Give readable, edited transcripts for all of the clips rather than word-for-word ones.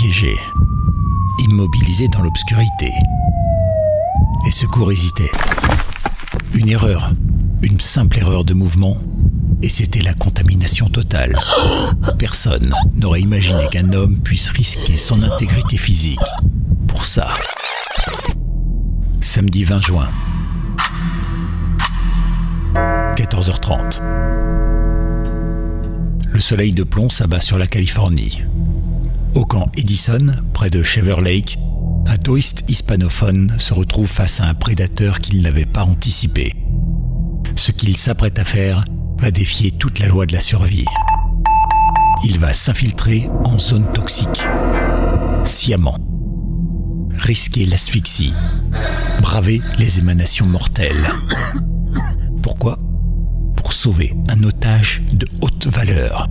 piégé, immobilisé dans l'obscurité. Les secours hésitaient. Une erreur, une simple erreur de mouvement, et c'était la contamination totale. Personne n'aurait imaginé qu'un homme puisse risquer son intégrité physique pour ça. Samedi 20 juin, 14h30. Le soleil de plomb s'abat sur la Californie. Au camp Edison, près de Shaver Lake, un touriste hispanophone se retrouve face à un prédateur qu'il n'avait pas anticipé. Ce qu'il s'apprête à faire va défier toute la loi de la survie. Il va s'infiltrer en zone toxique, sciemment, risquer l'asphyxie, braver les émanations mortelles. Pourquoi ? Pour sauver un otage de haute valeur.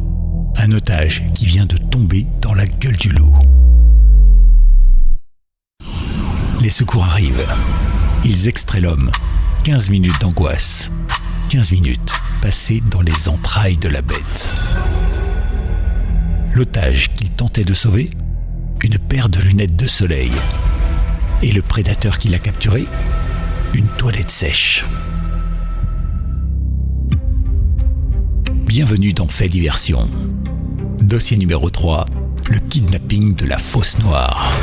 Un otage qui vient de tomber dans la gueule du loup. Les secours arrivent. Ils extraient l'homme. 15 minutes d'angoisse. 15 minutes passées dans les entrailles de la bête. L'otage qu'il tentait de sauver, une paire de lunettes de soleil. Et le prédateur qui l'a capturé, une toilette sèche. Bienvenue dans Fait Diversion. Dossier numéro 3, le kidnapping de la Fosse Noire.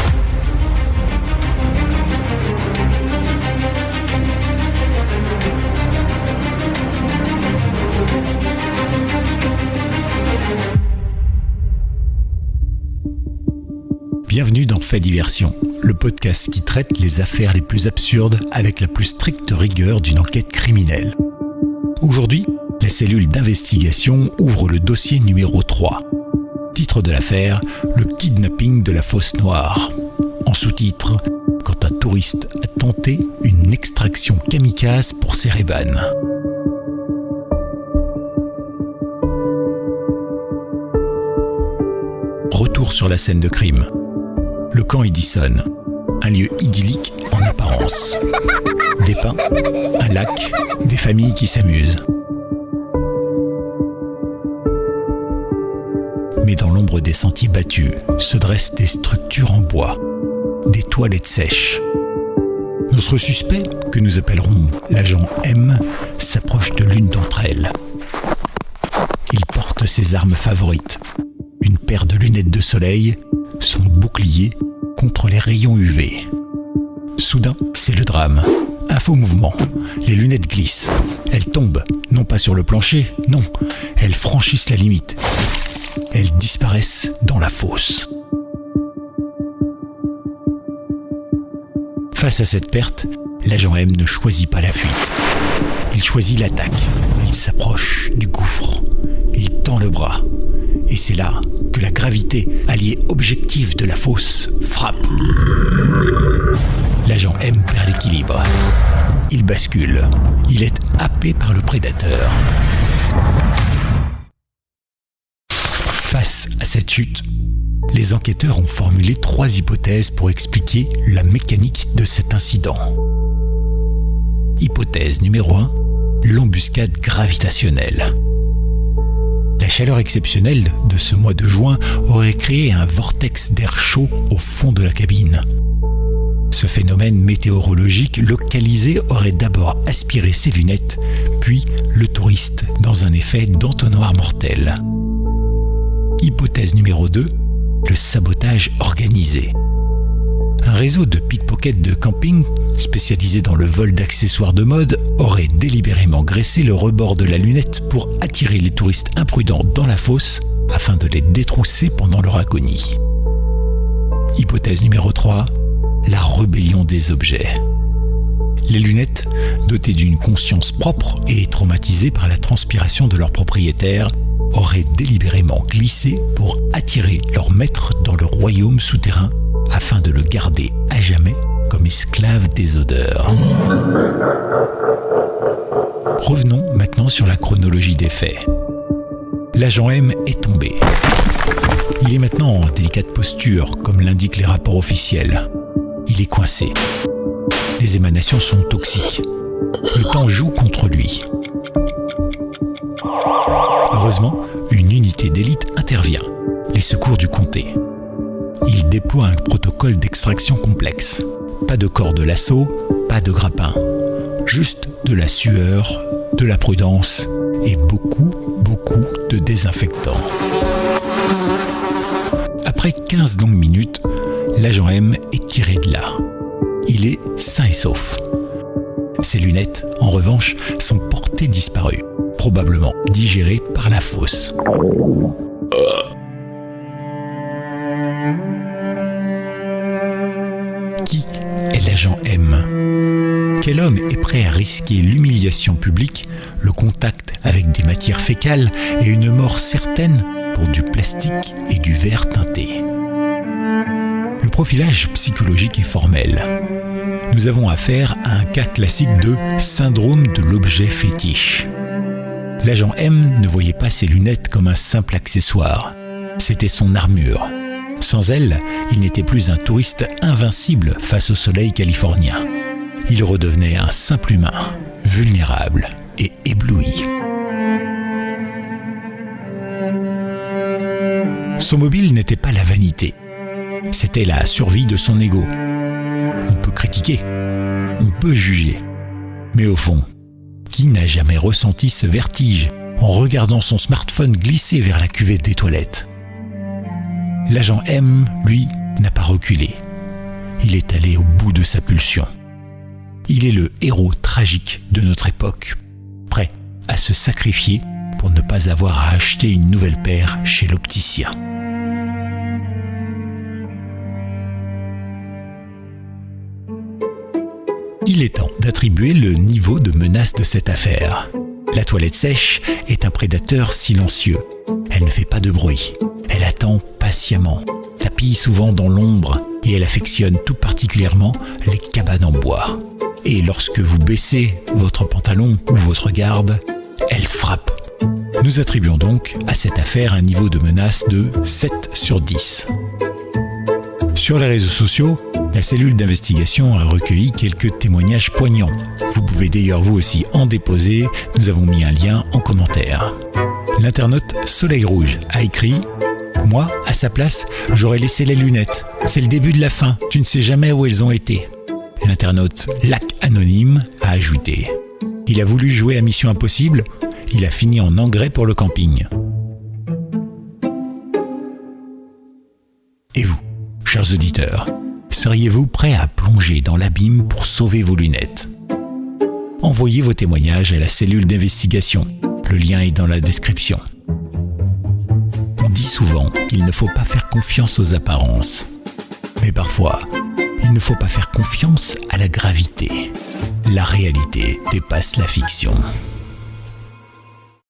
Bienvenue dans Fait Diversion, le podcast qui traite les affaires les plus absurdes avec la plus stricte rigueur d'une enquête criminelle. Aujourd'hui, la cellule d'investigation ouvre le dossier numéro 3. Titre de l'affaire, le kidnapping de la Fosse Noire. En sous-titre, quand un touriste a tenté une extraction kamikaze pour ses Ray-Ban. Retour sur la scène de crime. Le camp Edison, un lieu idyllique en apparence. Des pins, un lac, des familles qui s'amusent. Mais dans l'ombre des sentiers battus se dressent des structures en bois, des toilettes sèches. Notre suspect, que nous appellerons l'agent M, s'approche de l'une d'entre elles. Il porte ses armes favorites, une paire de lunettes de soleil, son bouclier contre les rayons UV. Soudain, c'est le drame. Un faux mouvement. Les lunettes glissent. Elles tombent, non pas sur le plancher, non. Elles franchissent la limite. Elles disparaissent dans la fosse. Face à cette perte, l'agent M ne choisit pas la fuite. Il choisit l'attaque. Il s'approche du gouffre. Il tend le bras. Et c'est là que la gravité, alliée objective de la fosse, frappe. L'agent M perd l'équilibre. Il bascule. Il est happé par le prédateur. Face à cette chute, les enquêteurs ont formulé 3 hypothèses pour expliquer la mécanique de cet incident. Hypothèse numéro 1, l'embuscade gravitationnelle. La chaleur exceptionnelle de ce mois de juin aurait créé un vortex d'air chaud au fond de la cabine. Ce phénomène météorologique localisé aurait d'abord aspiré ses lunettes, puis le touriste dans un effet d'entonnoir mortel. Hypothèse numéro 2, le sabotage organisé. Un réseau de pickpockets de camping, spécialisé dans le vol d'accessoires de mode, aurait délibérément graissé le rebord de la lunette pour attirer les touristes imprudents dans la fosse afin de les détrousser pendant leur agonie. Hypothèse numéro 3, la rébellion des objets. Les lunettes, dotées d'une conscience propre et traumatisées par la transpiration de leur propriétaire, auraient délibérément glissé pour attirer leur maître dans le royaume souterrain afin de le garder à jamais comme esclave des odeurs. Revenons maintenant sur la chronologie des faits. L'agent M est tombé. Il est maintenant en délicate posture, comme l'indiquent les rapports officiels. Il est coincé. Les émanations sont toxiques. Le temps joue contre lui. Heureusement, une unité d'élite intervient, les secours du comté. Il déploie un protocole d'extraction complexe. Pas de corde lasso, pas de grappin. Juste de la sueur, de la prudence et beaucoup de désinfectant. Après 15 longues minutes, l'agent M est tiré de là. Il est sain et sauf. Ses lunettes, en revanche, sont portées disparues, probablement digérées par la fosse. Qui est l'agent M ? Quel homme est prêt à risquer l'humiliation publique, le contact avec des matières fécales et une mort certaine pour du plastique et du verre teinté ? Le profilage psychologique est formel. Nous avons affaire à un cas classique de syndrome de l'objet fétiche. L'agent M ne voyait pas ses lunettes comme un simple accessoire. C'était son armure. Sans elle, il n'était plus un touriste invincible face au soleil californien. Il redevenait un simple humain, vulnérable et ébloui. Son mobile n'était pas la vanité. C'était la survie de son ego. On peut critiquer, on peut juger. Mais au fond, qui n'a jamais ressenti ce vertige en regardant son smartphone glisser vers la cuvette des toilettes ? L'agent M, lui, n'a pas reculé. Il est allé au bout de sa pulsion. Il est le héros tragique de notre époque, prêt à se sacrifier pour ne pas avoir à acheter une nouvelle paire chez l'opticien. Il est temps d'attribuer le niveau de menace de cette affaire. La toilette sèche est un prédateur silencieux. Elle ne fait pas de bruit. Elle attend patiemment, tapis souvent dans l'ombre, et elle affectionne tout particulièrement les cabanes en bois. Et lorsque vous baissez votre pantalon ou votre garde, elle frappe. Nous attribuons donc à cette affaire un niveau de menace de 7 sur 10. Sur les réseaux sociaux, la cellule d'investigation a recueilli quelques témoignages poignants. Vous pouvez d'ailleurs vous aussi en déposer, nous avons mis un lien en commentaire. L'internaute Soleil Rouge a écrit « Moi, à sa place, j'aurais laissé les lunettes. C'est le début de la fin, tu ne sais jamais où elles ont été. » L'internaute Lac Anonyme a ajouté « Il a voulu jouer à Mission Impossible, il a fini en engrais pour le camping. » Et vous, chers auditeurs, seriez-vous prêts à plonger dans l'abîme pour sauver vos lunettes ? Envoyez vos témoignages à la cellule d'investigation. Le lien est dans la description. On dit souvent qu'il ne faut pas faire confiance aux apparences. Mais parfois, il ne faut pas faire confiance à la gravité. La réalité dépasse la fiction.